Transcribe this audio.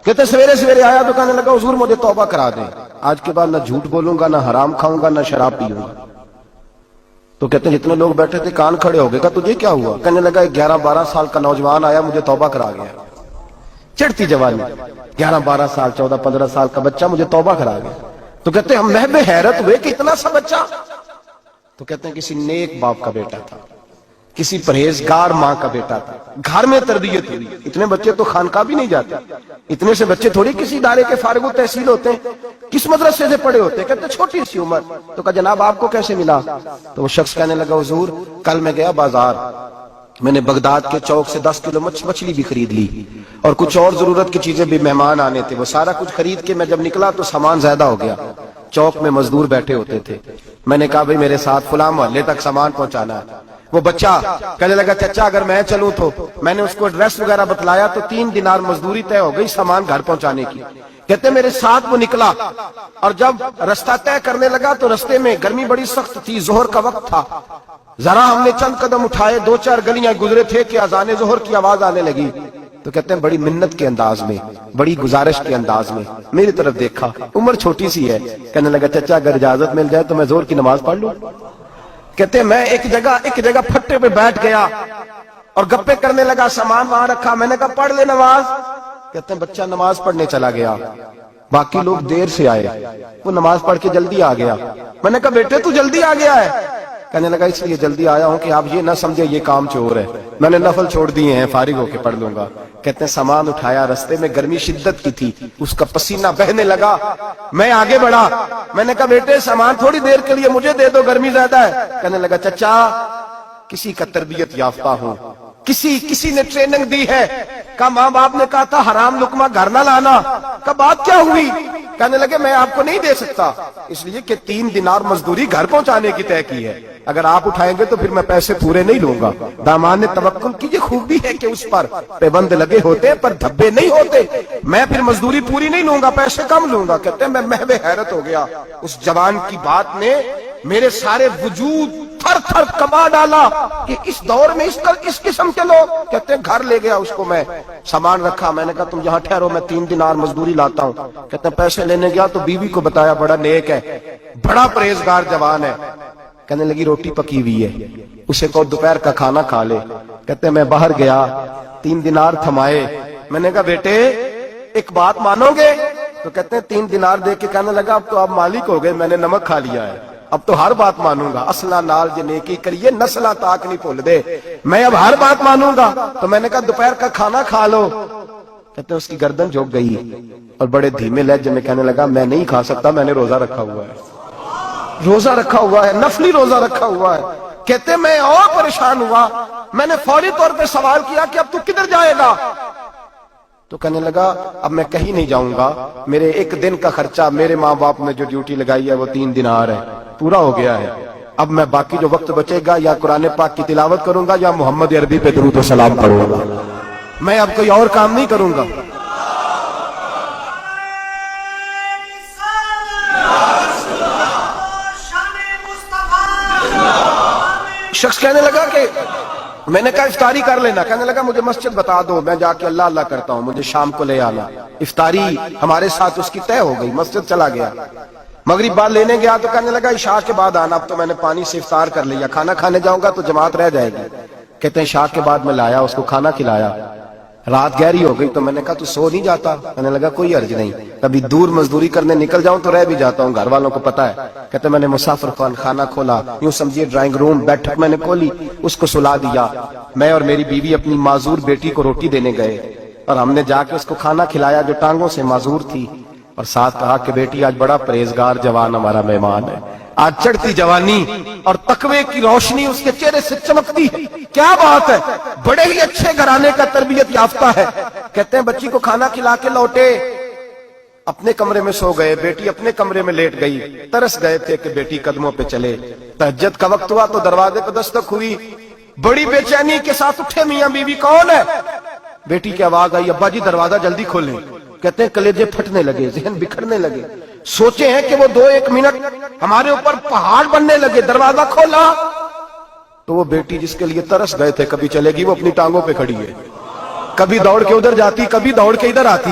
کہتے سویرے سویرے آیا تو کہنے لگا حضور مجھے توبہ کرا دیں، آج کے بعد نہ جھوٹ بولوں گا، نہ حرام کھاؤں گا، نہ شراب پیوں گا۔ تو کہتے ہیں جتنے لوگ بیٹھے تھے کان کھڑے ہو گئے، کہا تجھے کیا ہوا؟ کہنے لگا 11-12 سال کا نوجوان آیا مجھے توبہ کرا گیا، چڑھتی جوانی، 11-12 سال 14-15 سال کا بچہ مجھے توبہ کرا گیا۔ تو کہتے ہیں ہم محب حیرت ہوئے کہ اتنا سا بچہ؟ تو کہتے ہیں کسی نیک باپ کا بیٹا تھا، کسی پرہیزگار ماں کا بیٹا تھا، گھر میں تربیت ہوئی۔ اتنے بچے تو خانقاہ بھی نہیں جاتے، اتنے سے بچے تھوڑی کسی ادارے کے فارغ التحصیل ہوتے ہیں، کس مدرسے سے پڑھے ہوتے ہیں؟ کہتے چھوٹی سی عمر۔ تو کہا جناب آپ کو کیسے ملا؟ تو وہ شخص کہنے لگا حضور کل میں گیا بازار، میں نے بغداد کے چوک سے 10 کلو مچھلی بھی خرید لی اور کچھ اور ضرورت کی چیزیں بھی، مہمان آنے تھے، وہ سارا کچھ خرید کے میں جب نکلا تو سامان زیادہ ہو گیا۔ چوک میں مزدور بیٹھے ہوتے تھے، میں نے کہا بھئی میرے ساتھ فلاں محلے تک سامان پہنچانا ہے۔ وہ بچہ کہنے لگا چچا اگر میں چلوں تو، میں نے اس کو ایڈریس وغیرہ بتلایا تو 3 دینار مزدوری طے ہو گئی سامان گھر پہنچانے کی۔ کہتے میرے ساتھ وہ نکلا اور جب رستہ طے کرنے لگا تو رستے میں گرمی بڑی سخت تھی، ظہر کا وقت تھا، ذرا ہم نے چند قدم اٹھائے، 2-4 گلیاں گزرے تھے کہ اذان ظہر کی آواز آنے لگی۔ تو کہتے ہیں بڑی منت کے انداز میں، بڑی گزارش کے انداز میں میری طرف دیکھا، عمر چھوٹی سی ہے، کہنے لگا چچا اگر اجازت مل جائے تو میں ظہر کی نماز پڑھ لوں۔ کہتے ہیں میں ایک جگہ پھٹے پہ بیٹھ گیا اور گپے کرنے لگا، سامان وہاں رکھا، میں نے کہا پڑھ لے نماز۔ کہتے ہیں بچہ نماز پڑھنے چلا گیا، باقی لوگ دیر سے آئے، وہ نماز پڑھ کے جلدی آ گیا۔ میں نے کہا بیٹے تو جلدی آ گیا ہے؟ کہنے لگا اس لیے جلدی آیا ہوں کہ آپ یہ نہ سمجھے یہ کام چور ہے، میں نے نفل چھوڑ دیے ہیں، فارغ ہو کے پڑھ لوں گا۔ کہتے ہیں سامان اٹھایا، رستے میں گرمی شدت کی تھی، اس کا پسینہ بہنے لگا، میں آگے بڑھا، میں نے کہا بیٹے سامان تھوڑی دیر کے لیے مجھے دے دو، گرمی زیادہ ہے۔ کہنے لگا چچا کسی کا تربیت یافتہ ہوں، کسی نے ٹریننگ دی ہے، کہا ماں باپ نے کہا تھا حرام لقمہ گھر نہ لانا، کہا بات کیا ہوئی؟ کہنے لگے میں آپ کو نہیں دے سکتا، اس لیے کہ 3 دینار مزدوری گھر پہنچانے کی طے کی ہے، اگر آپ اٹھائیں گے تو پھر میں پیسے پورے نہیں لوں گا۔ دامان نے توکل کی یہ خوبی ہے کہ اس پر پابند لگے ہوتے پر دھبے نہیں ہوتے، میں پھر مزدوری پوری نہیں لوں گا، پیسے کم لوں گا۔ کہتے ہیں میں محو حیرت ہو گیا، اس جوان کی بات نے میرے سارے وجود تھر تھر کما ڈالا کہ اس دور میں اس قسم کے لوگ۔ کہتے ہیں گھر لے گیا اس کو، میں سامان رکھا، میں نے کہا تم یہاں ٹھہرو میں 3 دینار مزدوری لاتا ہوں۔ کہتے ہیں پیسے لینے گیا تو بیوی کو بتایا بڑا نیک ہے، بڑا پرہیزگار جوان ہے، کہنے لگی روٹی پکی ہوئی ہے، اسے کہو دوپہر کا کھانا کھا لے۔ کہتے ہیں میں باہر گیا، 3 دینار تھمائے، میں نے کہا بیٹے ایک بات مانو گے؟ تو کہتے ہیں 3 دینار دے کے کہنے لگا اب تو آپ مالک ہو گئے، میں نے نمک کھا لیا ہے، اب تو ہر بات مانوں گا، اصلہ نال جے نیکی کریے نسلہ تاک نہیں بھول دے، میں اب ہر بات مانوں گا۔ تو میں نے کہا دوپہر کا کھانا کھا لو۔ کہتے ہیں اس کی گردن جھک گئی اور بڑے دھیمے لہجے میں کہنے لگا میں نہیں کھا سکتا، میں نے روزہ رکھا ہوا ہے، روزہ رکھا ہوا ہے، نفلی روزہ رکھا ہوا ہے۔ کہتے میں اور پریشان ہوا، میں نے فوری طور پہ سوال کیا کہ اب تو کدھر جائے گا؟ تو کہنے لگا اب میں کہیں نہیں جاؤں گا، میرے 1 دن کا خرچہ میرے ماں باپ نے جو ڈیوٹی لگائی ہے وہ 3 دینار ہے، پورا ہو گیا ہے، اب میں باقی جو وقت بچے گا یا قرآن پاک کی تلاوت کروں گا یا محمد عربی پہ درود و سلام پڑھوں گا، میں اب کوئی اور کام نہیں کروں گا۔ شخص کہنے لگا کہ میں نے کہا افطاری کر لینا، کہنے لگا مجھے مسجد بتا دو، میں جا کے اللہ اللہ کرتا ہوں، مجھے شام کو لے آنا۔ افطاری ہمارے ساتھ اس کی طے ہو گئی، مسجد چلا گیا، مغرب بعد لینے گیا تو کہنے لگا عشاء کے بعد آنا، اب تو میں نے پانی سے افطار کر لیا، کھانا کھانے جاؤں گا تو جماعت رہ جائے گی۔ کہتے ہیں عشاء کے بعد میں لایا، اس کو کھانا کھلایا، رات گہری ہو گئی تو میں نے کہا تو سو نہیں جاتا؟ کہنے لگا کوئی عرض نہیں، کبھی دور مزدوری کرنے نکل جاؤں تو رہ بھی جاتا ہوں، گھر والوں کو پتا ہے۔ کہتے میں نے مسافر خانہ کھولا، یوں سمجھیے ڈرائنگ روم بیٹھک میں نے کھولی، اس کو سلا دیا، میں اور میری بیوی اپنی معذور بیٹی کو روٹی دینے گئے اور ہم نے جا کے اس کو کھانا کھلایا جو ٹانگوں سے معذور تھی، اور ساتھ کہا کہ بیٹی آج بڑا پرہیزگار جوان ہمارا مہمان ہے، آج چڑھتی جوانی اور تقوی کی روشنی اس کے چہرے سے چمکتی ہے، کیا بات ہے، بڑے ہی اچھے گھرانے کا تربیت یافتہ ہے۔ کہتے ہیں بچی کو کھانا کھلا کے لوٹے، اپنے کمرے میں سو گئے، بیٹی اپنے کمرے میں لیٹ گئی، ترس گئے تھے کہ بیٹی قدموں پہ چلے۔ تہجد کا وقت ہوا تو دروازے پہ دستک ہوئی، بڑی بے چینی کے ساتھ اٹھے میاں بیوی، کون ہے؟ بیٹی کی آواز آئی ابا جی دروازہ جلدی کھولیں۔ کہتے ہیں کلیجے پھٹنے لگے، ذہن بکھرنے لگے، سوچے ہیں کہ وہ 2-1 منٹ ہمارے اوپر پہاڑ بننے لگے، دروازہ کھولا تو وہ بیٹی جس کے لیے ترس گئے تھے کبھی چلے گی، وہ اپنی ٹانگوں پہ کھڑی ہے، کبھی دوڑ کے ادھر جاتی، کبھی دوڑ کے ادھر آتی،